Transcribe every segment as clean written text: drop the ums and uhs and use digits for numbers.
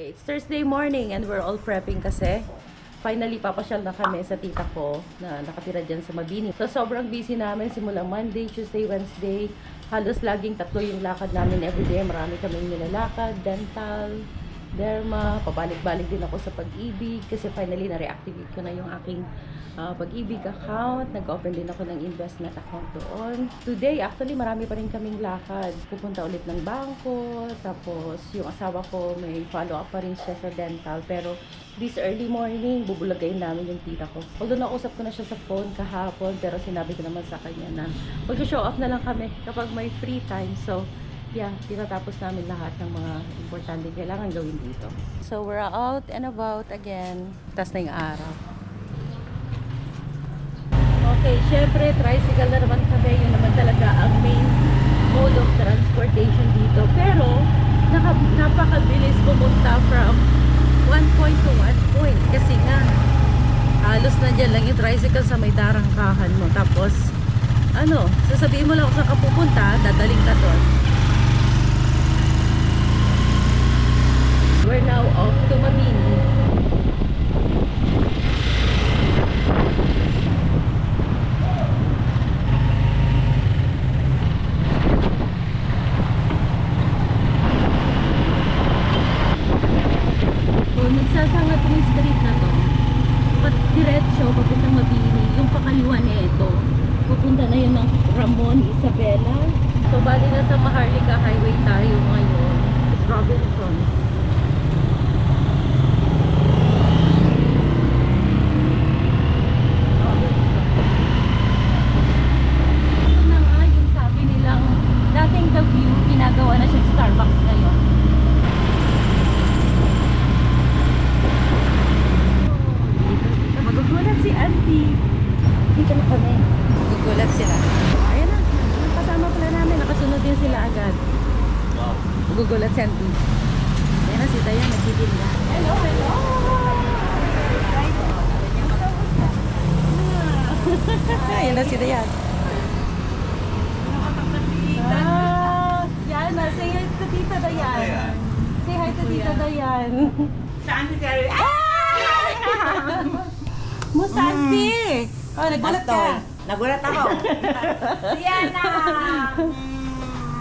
Okay, it's Thursday morning and we're all prepping kasi finally papasyal na kami sa tita ko na nakatira dyan sa Mabini. So sobrang busy namin simulang Monday, Tuesday, Wednesday. Halos laging tatlo yung lakad namin everyday. Marami kaming nilalakad, dental, derma, pabalik-balik din ako sa Pag-ibig kasi finally na-reactivate ko na yung aking Pag-ibig account. Nag-open din ako ng investment account doon. Today, actually, marami pa rin kaming lakad. Pupunta ulit ng bangko. Tapos, yung asawa ko, may follow-up pa rin siya sa dental. Pero, this early morning, bubulagayin namin yung tita ko. Although, nausap ko na siya sa phone kahapon. Pero, sinabi ko naman sa kanya na mag-show up na lang kami kapag may free time. So, yeah, tinatapos namin lahat ng mga importante kailangan gawin dito. So, we're out and about again. Tas na yung araw. Okay, syempre, tricycle na naman kami. Yun naman talaga ang main mode of transportation dito. Pero, napakabilis pumunta from one point to one point. Kasi nga, halos na dyan lang yung tricycle sa may darangkahan mo. Tapos, sasabihin mo lang kung saan ka pupunta, dadaling ka doon. We're now off to Mabini. Nagsasanga itong street na to. Diretso, papuntang Mabini. Yung pakaliwa na ito. Pupunta na yun ng Ramon, Isabela. So, bali na sa Maharlika Highway tayo ngayon. It's Robinson. Ito na nga yung sabi nilang dating The View, ginagawa na siya Starbucks ngayon. Magugulat si auntie. Dito na kami. Magugulat sila. Ayan na. Kasama pala namin. Nakasunod din sila agad. Wow. Magugulat si auntie. Ayan na si Dayan. Nagtitinda. Hello, hello. Ayan na si Dayan. Yan na. Say hi to Tita Dayan. Say hi to Tita Dayan. Saan si Jerry? Musanti! Oh, nagulat ka. Nagulat ako. Sienna!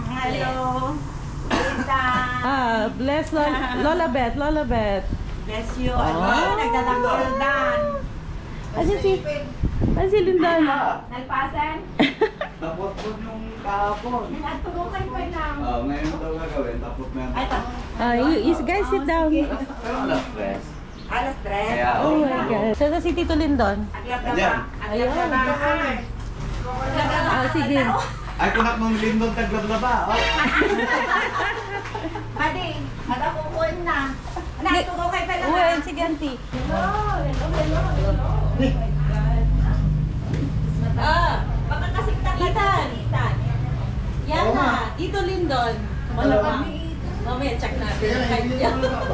Hello! Tita! Bless Lola Beth, Lola Beth. Bless you. Nagdadaguldan. Asi Lindan. Nagpasan? Tapos po yung kahapon. Nagturukan pa lang. Ngayon daw gagawin, tapos meron. You guys sit down. Pero alas stress. Alas 3. Kaya, Oh my God. So, si Tito Lindon. Ayan. Ayun. Sige. Ay, kunak mong lindon taglablaba. Pwede. Nagkakukun na. Nagturukan pa lang. Uy, sige auntie. Baka kasing Ethan. Ethan. Yan na. Tito Lindon. Malamang. Mamaya check natin.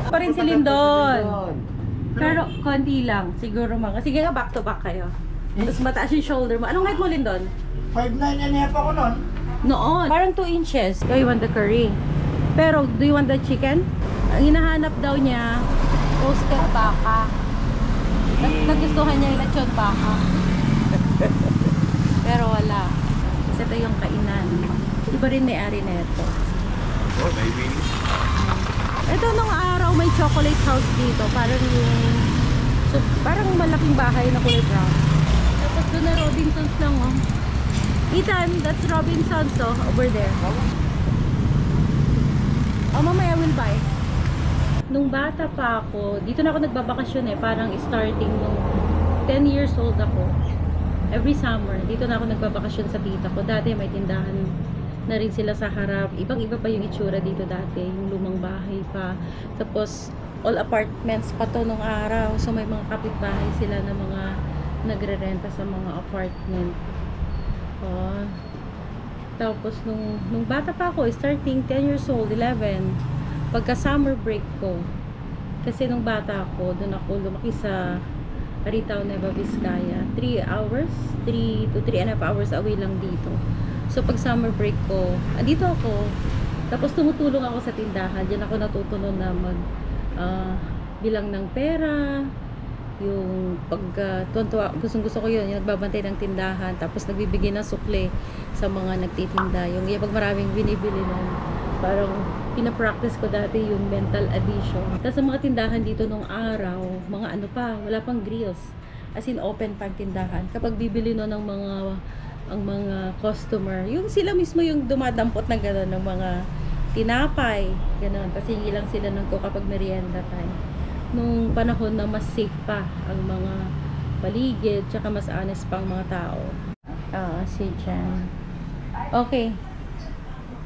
Pa rin si Lindon. Pero konti lang. Siguro mga. Sige nga, back to back kayo. Tapos mataas yung shoulder mo. Anong height mo, Lindon? 5'9" and a half ako nun. Noon. Parang 2 inches. Do you want the curry? Pero, do you want the chicken? Ang hinahanap daw niya, roasted baka. Nagustuhan niya yung lechon baka. Pero wala. Kasi ito yung kainan. Iba rin may-ari na ito. Oh, baby. Ito nung araw may chocolate house dito. Parang malaking bahay na kulay brown. Tapos doon na Robinsons lang oh. Ethan, that's Robinsons oh, over there. Oh, mamaya will buy. Nung bata pa ako, dito na ako nagbabakasyon parang starting nung 10 years old ako. Every summer, dito na ako nagbabakasyon sa tita ko. Dati may tindahan na rin sila sa harap. Ibang-iba pa yung itsura dito dati. Yung lumang bahay pa. Tapos, all apartments pa to nung araw. So, may mga kapitbahay sila na mga nagre-renta sa mga apartment. Oh. Tapos, nung bata pa ako, starting 10 years old, 11, pagka summer break ko, kasi nung bata ako, doon ako lumaki sa Aritaw, Nueva Vizcaya. 3 hours, 3 to 3.5 hours away lang dito. So, pag summer break ko, andito ako. Tapos, tumutulong ako sa tindahan. Diyan ako natutunan na bilang ng pera, yung gustong-gusto ko yun, yung nagbabantay ng tindahan, tapos nagbibigay ng sukle sa mga nagtitinda. Yung pag maraming binibili nun, parang pinapractice ko dati yung mental addiction. Tapos sa mga tindahan dito nung araw, mga ano pa, wala pang grills. As in, open pang tindahan. Kapag bibili nun ng ang mga customer, yung sila mismo yung dumadampot ng gano'n, ng mga tinapay, gano'n. Kasi hingi lang sila ng coke kapag merienda time. Nung panahon na mas safe pa ang mga paligid, tsaka mas honest pang mga tao. Si Jan. Okay.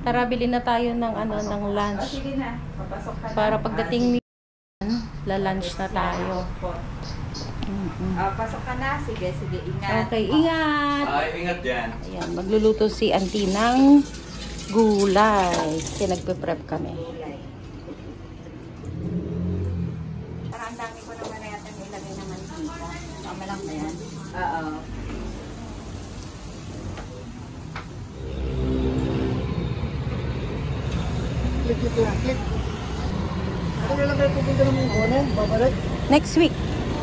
Tara, bilhin na tayo ng ng lunch. Sige na, papasok ka na. Para pagdating ni la-lunch na tayo. Pasok ka na. Sige, ingat. Okay, ingat! Ay, ingat dyan. Ayan, magluluto si auntie ng gulay. Kasi nagpe-prep kami. Parang ang dami ko naman na yata nilagay naman dito. Tama lang ba yan? Oo. Click ito yan, click. Ako na lang kayo pupunta ng mga babalik. Next week.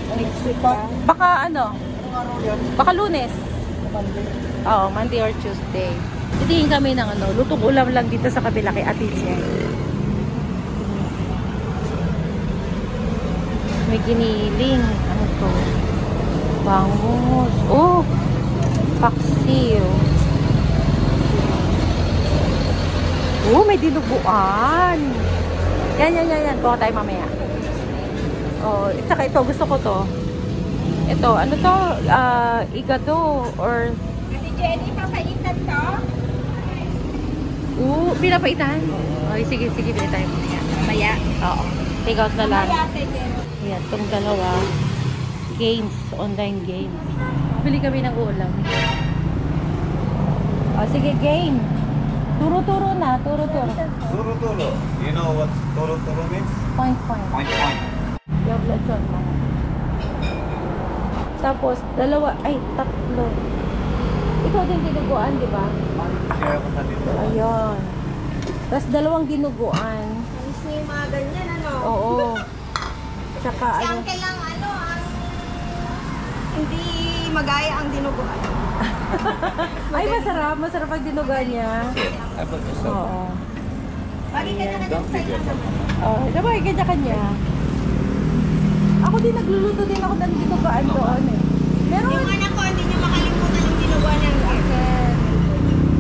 Next week pa. Baka ano? Anong araw yan? Baka Lunes. Monday. Oo, Monday or Tuesday. Titingin kami ng lutong ulam lang dito sa kabila kay Ate Jen. May giniling. Ano to? Bangus. Oh! Paksiw. Oh, may dinuguan. Yan. Kuha tayo mamaya. Oh, saka ito, gusto ko to. Ito, ano to? Igado or... Ate Jenny, papaitan to? Pinapaitan? Okay, sige, bili tayo mamaya. Mamaya. Oo. Take out na lang. Mamaya, Ate Jenny. Yan, itong dalawa. Games, online games. Bili kami ng ulam. Sige, game. Turo-turo na, turo-turo. Turo-turo. You know what turo-turo means? Point. Point. Yung lechon lang. Tapos, tatlo. Ikaw din dinuguan, di ba? Share ko sa dito. Ayun. Tapos, dalawang dinuguan. Alis na yung mga ganyan, ano? Oo. Tsaka, Ang kailang, hindi magaya ang dinuguan. ay, masarap. Masarap pag dinuguan niya. I put this up. Oo. Bakit ka na Don't be good. Oh, diba, kanya-kanya. Ako din, nagluluto din ako ng dinuguan doon eh. Meron, Yung anak ko, hindi niya makalimutan yung dinuguan ng akin.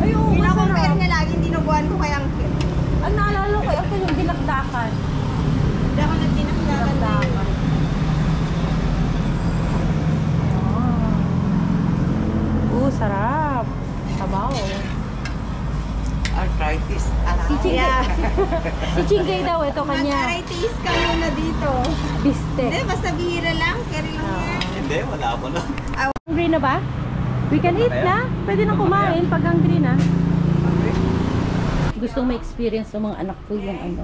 ay, oo, Pinakompare masarap. niya laging dinuguan ko kay Angkit. Ang naalala ko, ito yung dinakdakan. Hindi ako nagtinakdakan na yun. Sarap. Sabaw. Arthritis. Si Chingay. Si Chingay daw, ito kanya. Mag-arthritis ka muna dito. Biste. Hindi, basta bihira lang. Carry lang yan. Hindi, wala ako na. Hungry na ba? We can eat na. Pwede na kumain pag hungry na. Gustong ma-experience ng mga anak ko yung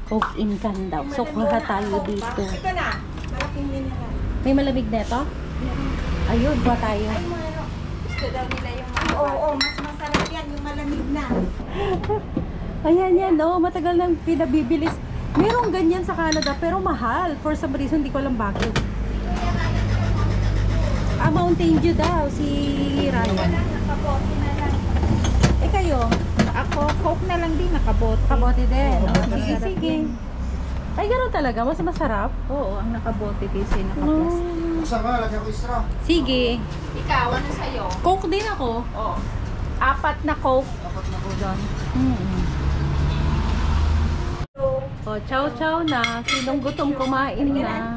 Coke in can daw. So, kuha tayo dito. Ito na. Malaking mineral. May malamig na ito? Ayun, kuha tayo. Ay, ano. Gusto daw nila yung Oo, mas masarap yan. Yung malamig na. Ayan, no? Matagal nang pinabibilis. Merong ganyan sa Canada, pero mahal. For some reason, hindi ko alam bakit. Mountain Dew daw, si Ryan. Nakabote na lang. Eh kayo? Ako, Coke na lang din. Nakabote. Kabote din. Oo, Sige, masarap sige. yan. Ay, gano'n talaga? Mas masarap? Oo, ang nakabote kasi nakaplastic. Buksan ka, lagyan ko straw. Sige. Ikaw, ano sa'yo? Coke din ako. Oo. 4 na Coke. Dapat na ko dyan. Oh, chow na. Sinong gutom kumain na.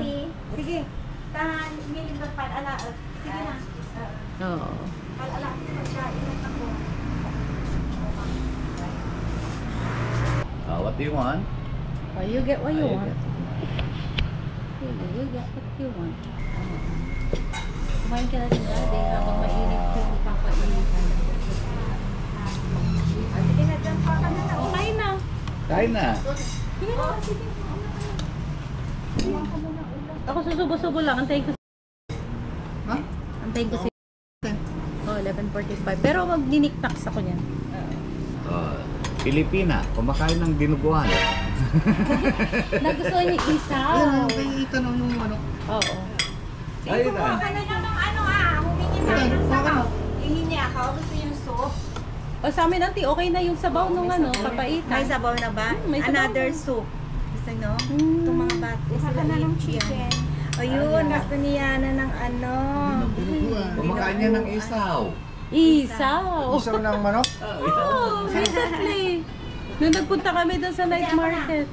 Sige. Tahan, milig na pala. Sige na. Oo. Pala, pagkain na ako. What do you want? Oh, you get what you Ayun. want. You get what you want. Kumain ka na din dati habang mainit yung papainitan. Sige na, dyan pa ka na. Okay na. Kain na. Sige na, sige. Ako susubo-subo lang. Antayin ko. Ha? Antayin ko si... Oh, 11:45. Pero mag-niniktax ako niyan. Pilipina, kumakain ng dinuguan. Nagustuhan niya isaw. Ayun, kay itanong yung ano. Oo. Ayun na. Ano naman ano humingi na Ayan, ng baka sabaw. Hihingi ako, gusto yung soup. O sa amin, auntie, okay na yung sabaw nung ano, papaitan. May sabaw na ba? May sabaw Another na. soup. Gusto nyo? Mm. Itong mga bata. Sila na ng chicken. Ayun, gusto niya na ng ano. Dinuguan. Kumakain niya ng isaw. Isaw. Isaw ng manok. Oh, recently. Nung nagpunta kami doon sa night market.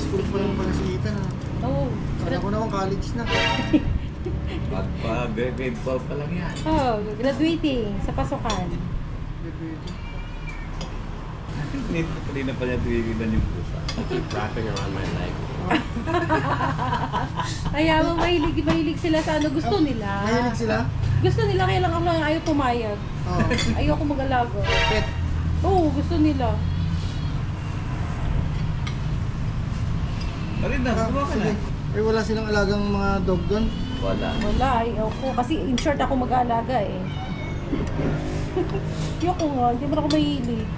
School pa lang pala si Ethan. Oh. Kala ko naman college na. Grade 12 pa lang yan. Oh, graduating sa pasukan. Kanina pa niya tuwigilan yung pusa. Wrapping around my leg. Kaya mo mahilig sila sa ano gusto nila. Mahilig sila? Gusto nila kaya lang ako lang ayaw pumayag. Oo. Ayoko mag-alaga. Pet. Oo, gusto nila. Alin na, gumawa ka na. Sige. Eh, wala silang alagang mga dog doon. Wala. Wala, ayoko. Kasi in short ako mag-aalaga eh. Ayoko nga, hindi mo na ako mahilig.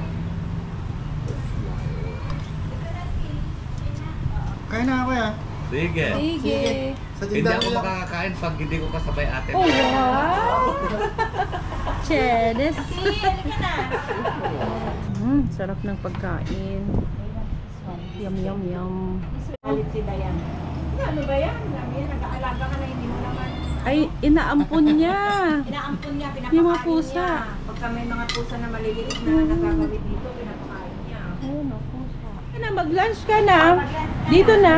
Kaya na ako ya. Sige. Sige. Sa Hindi tindahan ako nila. makakakain pag hindi ko kasabay ate. Oh, wow! Chenis. Sarap ng pagkain. Yum, yum, yum. Ulit si Dayan. Ano ba yan? Nag-aalaga ka na, hindi mo naman. Ay, inaampon niya. Inaampun niya, pinapakain Yung mga pusa. niya. Pagka may mga pusa na maliliit na nagagawin dito, pinapakain niya. Ayun, ako. Na, mag-lunch ka na. Dito na.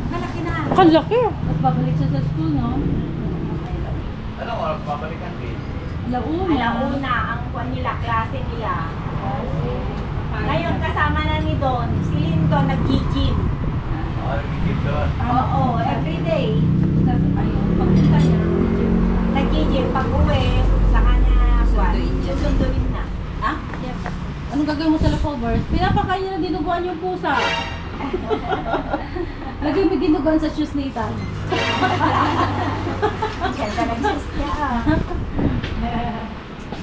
Malaki na. Kalaki. Mas babalik siya sa school, no? Ano oras babalikan din? Launa. Alauna, ang kuwan nila, klase nila. Ngayon kasama na ni Don, si Lindo nag-gym. Nagigit doon. Oo, everyday. Ayun, pagpunta niya. Nag-gym, pag-uwi, sa kanya, susunduin na. Ah? Anong gagawin mo sa leftovers? Pinapakain niya na dinuguan yung pusa. Lagay mo dinuguan sa shoes ni Ethan. Ganda ng shoes niya.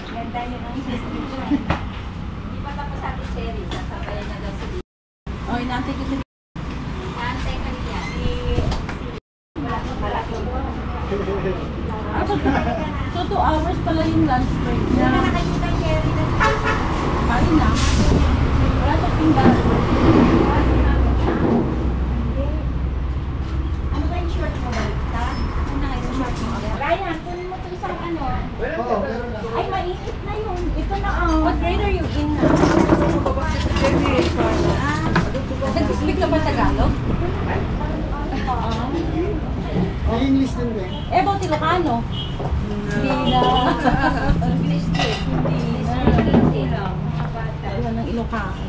Ganda niya ng shoes niya. Hindi pa tapos sa ating Sherry, sasabayan na daw si Dito. Oh, inaantay ko si Antay ka niya. Malaki mo. So, 2 hours pala yung lunch break niya. Wala na kayo kay Sherry na Kain na. Wala sa pinggan. ano ba yung short mo ba? Ano na kayo short mo? Ryan, kunin mo ito isang ano. Oo, meron na. Ay, mainit na yun. Ito na What grade are you in now? Nag-speak ka ba Tagalog? May English din ba? Eh, about Ilocano? Hindi na. English din. Hindi na. Ayun ng Ilocano.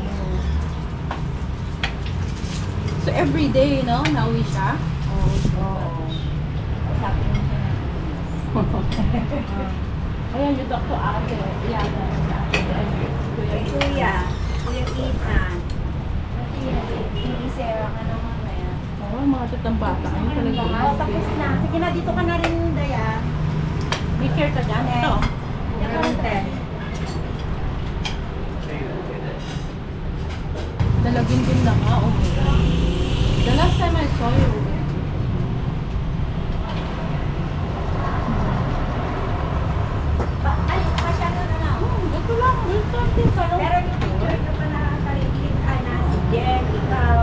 So, every day, no? Nauwi siya? Sabi mo siya na. Ayan, yung Dr. Ate. Ilaga sa Kay Kuya Ethan. Hindi Sarah ka naman na yan. Oo, mga tutang bata. Ano talaga? Oo, tapos na. Sige na, dito ka na rin, Daya. May care ka dyan? Ito. Dalagin din lang, ha? Okay. The last time I saw you, Ay, masyado na lang. ito lang. Ito lang din. Parang Pero yung picture na pa nakakaligid, na si Jen, ikaw,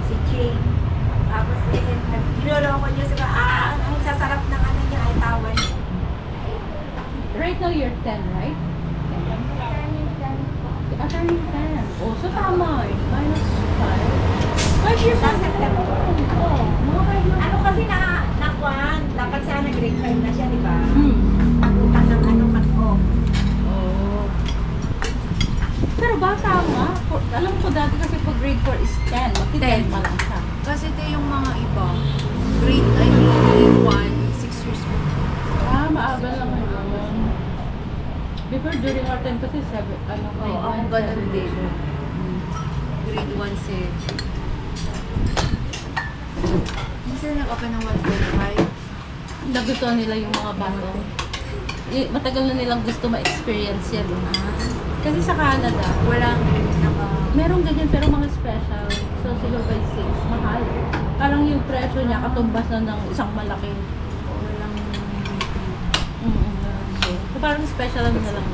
si Jane. Tapos niloloko niyo sila, ang sasarap ng ano niya ay tawan. right now you're 10, right? Attorney 10. Oh, so tama eh. Minus 5. 5 years Sa old. September. Oh, mga 5 years. Ano kasi nakuan, dapat sana grade 5 na siya, di ba? Pag-utan ng ano, cut-off. Oh. Pero bata nga. Alam ko dati kasi pag grade 4 is 10. Magti-10 pa lang siya. Kasi ito yung mga iba, grade 1, 6 years old. Ah, maaga lang yun. Before, during our time kasi 7, ano, Oo, ako ganun din. Grade 1, 6. sila nag-open ng 1.5? Nagustuhan nila yung mga bago. Matagal na nilang gusto ma-experience yan. Kasi sa Canada, Walang merong ganyan pero mga special. So, siguro by 6, mahal. Parang yung presyo niya katumbas na ng isang malaki. walang So, parang special ano na lang.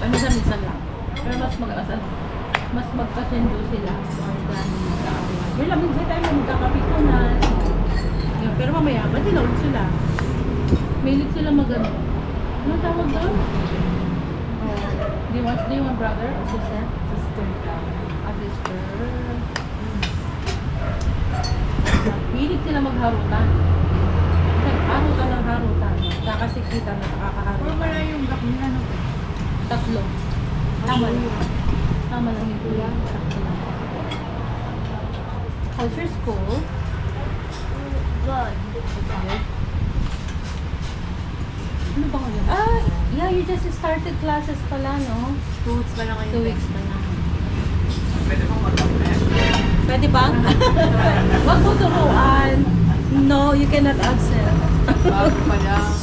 Minsan lang. Pero mas magpasendo sila. May lamig ba tayo magkakapitunan? Yun, pero mamaya, matinawag sila. Mahilig sila magano. Ano tawag doon? Do you want brother or sister? Sister. A sister. Mahilig sila magharutan. Harutan ng harutan. Kakasikitan na nakakaharutan. wala yung block nila, no? 3. Tama lang. Tama lang yung kuya. Sakto lang. How's your school? Good. Okay. Ano ba ngayon? Yeah, you just started classes pala, no? 2 weeks pa lang kayo. 2 weeks pa lang. Pwede mong mag-apply. Pwede ba? Wag mo turuan. No, you cannot absent. Bago pa lang.